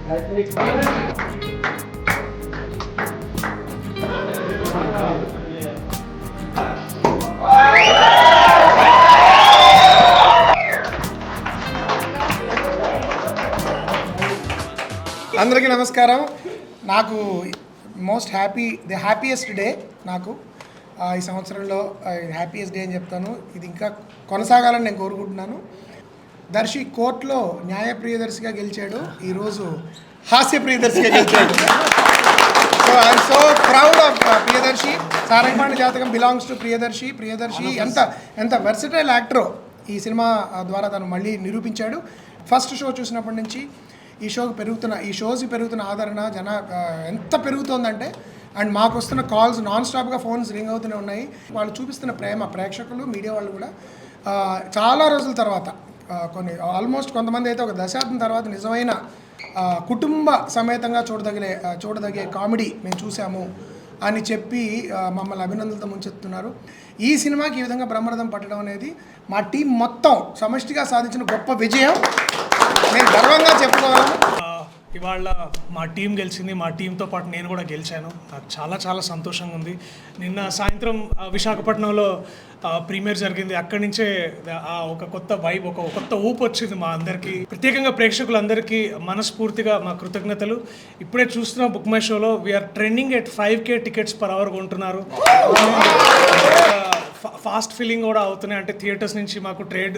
అందరికీ నమస్కారం. నాకు ది హ్యాపీయెస్ట్ డే నాకు ఈ సంవత్సరంలో హ్యాపీయెస్ట్ డే అని చెప్తాను. ఇది ఇంకా కొనసాగాలని నేను కోరుకుంటున్నాను. దర్శి కోర్టులో న్యాయ ప్రియదర్శిగా గెలిచాడు, ఈరోజు హాస్య ప్రియదర్శిగా గెలిచాడు. So I'm so proud of Priyadarshi. Sarangapani జాతకం బిలాంగ్స్ టు ప్రియదర్శి. ఎంత వెర్సటైల్ యాక్టరో ఈ సినిమా ద్వారా తను మళ్ళీ నిరూపించాడు. ఫస్ట్ షో చూసినప్పటి నుంచి ఈ షోకి పెరుగుతున్న ఆదరణ ఎంత పెరుగుతోందంటే, అండ్ మాకు వస్తున్న కాల్స్ నాన్ స్టాప్గా ఫోన్స్ రింగ్ అవుతూనే ఉన్నాయి. వాళ్ళు చూపిస్తున్న ప్రేమ, ప్రేక్షకులు మీడియా వాళ్ళు కూడా చాలా రోజుల తర్వాత ఆల్మోస్ట్ కొంతమంది అయితే ఒక దశాబ్దం తర్వాత నిజమైన కుటుంబ సమేతంగా చూడదగే కామెడీ మేము చూసాము అని చెప్పి మమ్మల్ని అభినందనలతో ముంచెత్తున్నారు. ఈ సినిమాకి ఈ విధంగా బ్రహ్మరథం పట్టడం అనేది మా టీం మొత్తం సమష్టిగా సాధించిన గొప్ప విజయం. నేను గర్వంగా చెప్పుకోగలను. ఇవాళ మా టీం గెలిచింది, మా టీంతో పాటు నేను కూడా గెలిచాను. నాకు చాలా చాలా సంతోషంగా ఉంది. నిన్న సాయంత్రం విశాఖపట్నంలో ప్రీమియర్ జరిగింది. అక్కడి నుంచే ఒక కొత్త వైబ్, ఒక కొత్త ఊపు వచ్చింది మా అందరికీ. ప్రత్యేకంగా ప్రేక్షకులందరికీ మనస్ఫూర్తిగా మా కృతజ్ఞతలు. ఇప్పుడే చూస్తున్న బుక్ మై షోలో we're trending at 5K tickets per hour కొంటున్నారు. ఫాస్ట్ ఫిల్లింగ్ కూడా అవుతున్నాయి. అంటే థియేటర్స్ నుంచి మాకు ట్రేడ్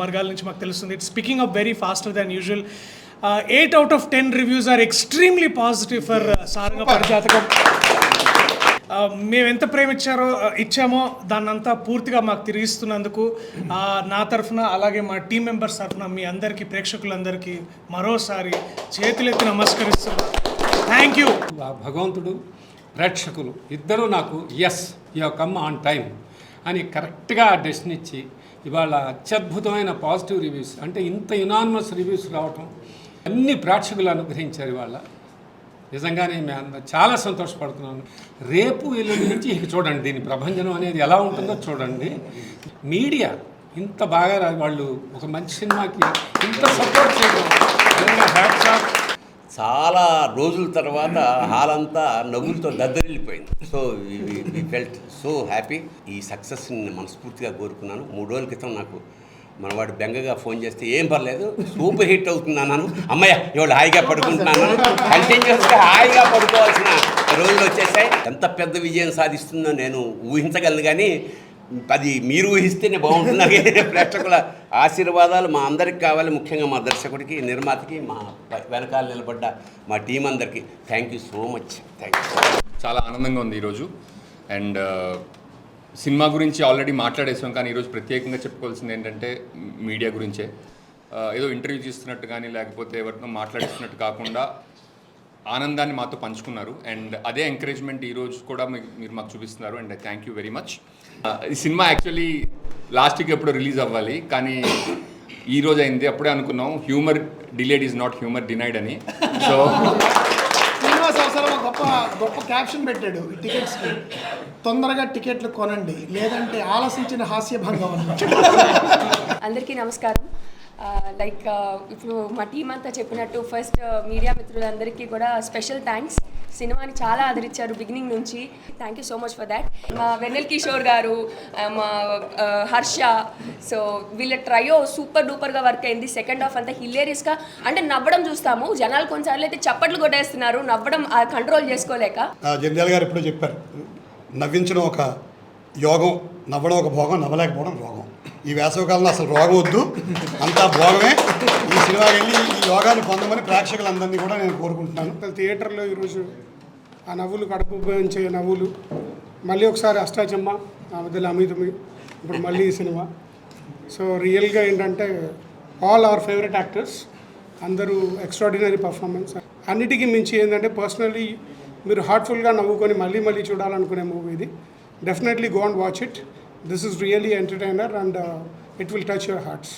వర్గాల నుంచి మాకు తెలుస్తుంది. It's speaking up very faster than usual. 8 out of 10 reviews are extremely positive for Sarangapani Jathakam. మేము ఎంత ఇచ్చామో దాన్నంతా పూర్తిగా మాకు తిరిగిస్తున్నందుకు నా తరఫున, అలాగే మా టీం మెంబర్స్ తరఫున మీ అందరికీ, ప్రేక్షకులందరికీ మరోసారి చేతులెత్తి నమస్కరిస్తున్నాను. Thank you. భగవంతుడు, ప్రేక్షకులు ఇద్దరూ నాకు yes you come on time అని కరెక్ట్గా డెసిషన్ ఇచ్చి ఇవాళ అత్యద్భుతమైన పాజిటివ్ రివ్యూస్, అంటే ఇంత యునానిమస్ రివ్యూస్ రావటం అన్ని ప్రేక్షకులు అనుగ్రహించారు. ఇవాళ నిజంగానే మేము చాలా సంతోషపడుతున్నాను. రేపు ఎల్లుండి నుంచి ఇక చూడండి దీని ప్రభంజనం అనేది ఎలా ఉంటుందో చూడండి. మీడియా ఇంత బాగా వాళ్ళు ఒక మంచి సినిమాకి ఇంత సపోర్ట్ చేయడం హ్యాట్స్ ఆఫ్. చాలా రోజుల తర్వాత హాల్ అంతా నవ్వులతో దద్దరిల్లిపోయింది. So we felt so happy. ఈ సక్సెస్ని మనస్ఫూర్తిగా కోరుకున్నాను. 3 రోజుల క్రితం నాకు మనవాడు బెంగగా ఫోన్ చేస్తే ఏం పర్లేదు, సూపర్ హిట్ అవుతున్నాను, అమ్మయ్య ఇవాళ హాయిగా పడుకుంటున్నాను. కంటిన్యూస్గా హాయిగా పడుకోవాల్సిన రోజులు వచ్చేసాయి. ఎంత పెద్ద విజయం సాధిస్తుందో నేను ఊహించగలను, కానీ అది మీరు ఊహిస్తేనే బాగుంటుంది. ప్రేక్షకుల ఆశీర్వాదాలు మా అందరికి కావాలి, ముఖ్యంగా మా దర్శకుడికి, నిర్మాతకి, మా వెనకాల నిలబడ్డ మా టీం అందరికీ thank you so much. Thank you. చాలా ఆనందంగా ఉంది ఈరోజు. అండ్ సినిమా గురించి ఆల్రెడీ మాట్లాడేసాం, కానీ ఈరోజు ప్రత్యేకంగా చెప్పుకోవాల్సింది ఏంటంటే మీడియా గురించే. ఏదో ఇంటర్వ్యూ చేస్తున్నట్టు కానీ లేకపోతే ఎవరితో మాట్లాడిస్తున్నట్టు కాకుండా ఆనందాన్ని మాతో పంచుకున్నారు. అండ్ అదే ఎంకరేజ్మెంట్ ఈరోజు కూడా మీరు మాకు చూపిస్తున్నారు. And thank you very much. ఈ సినిమా యాక్చువల్లీ లాస్ట్ వీక్ ఎప్పుడో రిలీజ్ అవ్వాలి, కానీ ఈరోజు అయింది. అప్పుడే అనుకున్నాం humour delayed is not humour denied అని. సో శ్రీనివాస్ అవసరం గొప్ప క్యాప్షన్ పెట్టాడు టికెట్స్కి, తొందరగా టికెట్లు కొనండి లేదంటే ఆలసించిన హాస్యభంగం అన్నమాట. అందరికీ నమస్కారం. ఇప్పుడు మా టీం అంతా చెప్పినట్టు ఫస్ట్ మీడియా మిత్రులందరికీ కూడా స్పెషల్ థ్యాంక్స్. సినిమాని చాలా ఆదరించారు బిగినింగ్ నుంచి. Thank you so much for that. మా వెన్నెల్ కిషోర్ గారు, మా హర్ష, సో వీళ్ళ ట్రయో సూపర్ డూపర్గా వర్క్ అయింది. సెకండ్ హాఫ్ అంతా హిలేరియస్గా, అంటే నవ్వడం చూస్తాము, జనాలు కొన్నిసార్లు అయితే చప్పట్లు కొట్టేస్తున్నారు, నవ్వడం కంట్రోల్ చేసుకోలేక. జంధ్యాల గారు ఎప్పుడో చెప్పారు, నవ్వించడం ఒక యోగం, నవ్వడం ఒక భోగం, నవ్వలేకపోవడం రోగం. ఈ వేసవికాలంలో అసలు రోగం వద్దు, అంతా భోగమే. ఈ సినిమా వెళ్ళి ఈ యోగాన్ని పొందమని ప్రేక్షకులందరినీ కూడా నేను కోరుకుంటున్నాను. థియేటర్లో ఈరోజు ఆ నవ్వులు, కడుపు ఉపయోగించే నవ్వులు, మళ్ళీ ఒకసారి అష్టాచమ్మ, ఆ మధ్యలో అమితమి, ఇప్పుడు మళ్ళీ ఈ సినిమా. సో రియల్గా ఏంటంటే ఆల్ అవర్ ఫేవరెట్ యాక్టర్స్ అందరూ ఎక్స్ట్రాడినరీ పర్ఫార్మెన్స్. అన్నిటికీ మించి ఏంటంటే పర్సనలీ మీరు హార్ట్ఫుల్గా నవ్వుకొని మళ్ళీ చూడాలనుకునే మూవీ ఇది. Definitely go and watch it. This is really entertainer and it will touch your hearts.